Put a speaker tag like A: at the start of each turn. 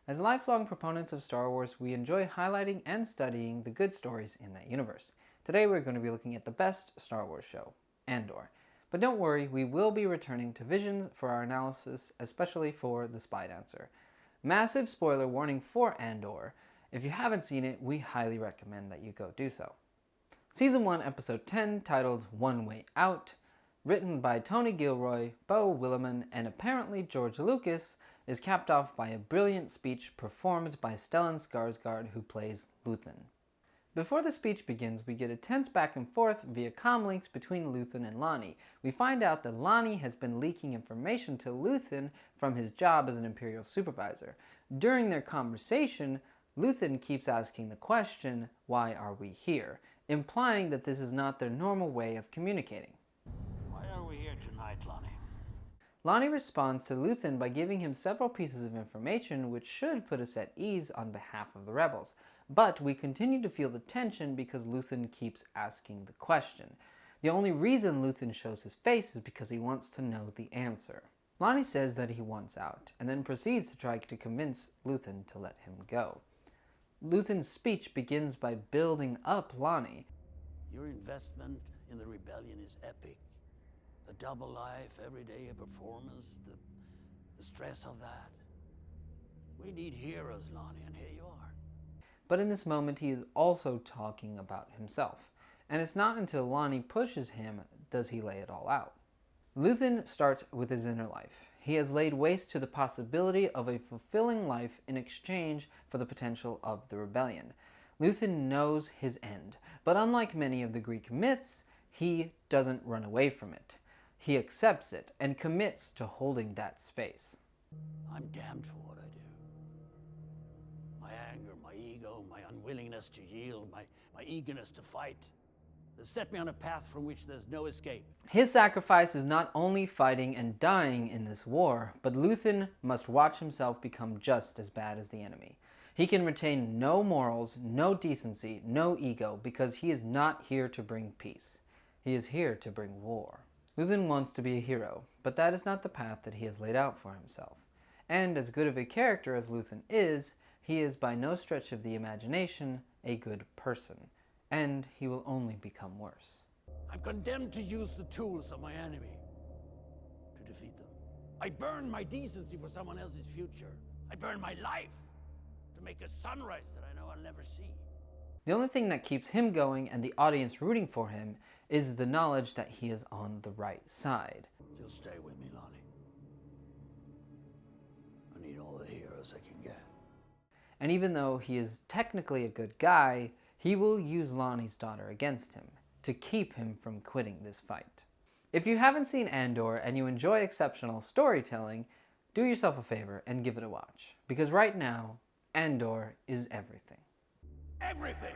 A: As lifelong proponents of Star Wars, we enjoy highlighting and studying the good stories in that universe. Today we're going to be looking at the best Star Wars show, Andor. But don't worry, we will be returning to Visions for our analysis, especially for the Spy Dancer. Massive spoiler warning for Andor. If you haven't seen it, we highly recommend that you go do so. Season 1, Episode 10, titled One Way Out, written by Tony Gilroy, Beau, Willimon, and apparently George Lucas, is capped off by a brilliant speech performed by Stellan Skarsgård, who plays Luthen. Before the speech begins, we get a tense back and forth via comlinks between Luthen and Lonnie. We find out that Lonnie has been leaking information to Luthen from his job as an Imperial supervisor. During their conversation, Luthen keeps asking the question, "Why are we here?" implying that this is not their normal way of communicating.
B: Why are we here tonight, Lonnie?
A: Lonnie responds to Luthen by giving him several pieces of information which should put us at ease on behalf of the rebels. But we continue to feel the tension because Luthen keeps asking the question. The only reason Luthen shows his face is because he wants to know the answer. Lonnie says that he wants out, and then proceeds to try to convince Luthen to let him go. Luthen's speech begins by building up Lonnie.
B: Your investment in the rebellion is epic. The double life, everyday performance, the stress of that. We need heroes, Lonnie, and here you are.
A: But in this moment, he is also talking about himself. And it's not until Lonnie pushes him does he lay it all out. Luthen starts with his inner life. He has laid waste to the possibility of a fulfilling life in exchange for the potential of the rebellion. Luthen knows his end, but unlike many of the Greek myths, he doesn't run away from it. He accepts it and commits to holding that space.
B: I'm damned for what I do. My anger, my ego, my unwillingness to yield, my eagerness to fight, they set me on a path from which there's no escape.
A: His sacrifice is not only fighting and dying in this war, but Luthen must watch himself become just as bad as the enemy. He can retain no morals, no decency, no ego, because he is not here to bring peace. He is here to bring war. Luthen wants to be a hero, but that is not the path that he has laid out for himself. And as good of a character as Luthen is, he is by no stretch of the imagination a good person, and he will only become worse.
B: I'm condemned to use the tools of my enemy to defeat them. I burn my decency for someone else's future. I burn my life to make a sunrise that I know I'll never see.
A: The only thing that keeps him going and the audience rooting for him is the knowledge that he is on the right side.
B: Just stay with me, Lonnie. I need all the heroes I can get.
A: And even though he is technically a good guy, he will use Lonnie's daughter against him to keep him from quitting this fight. If you haven't seen Andor and you enjoy exceptional storytelling, do yourself a favor and give it a watch. Because right now, Andor is everything.
B: Everything!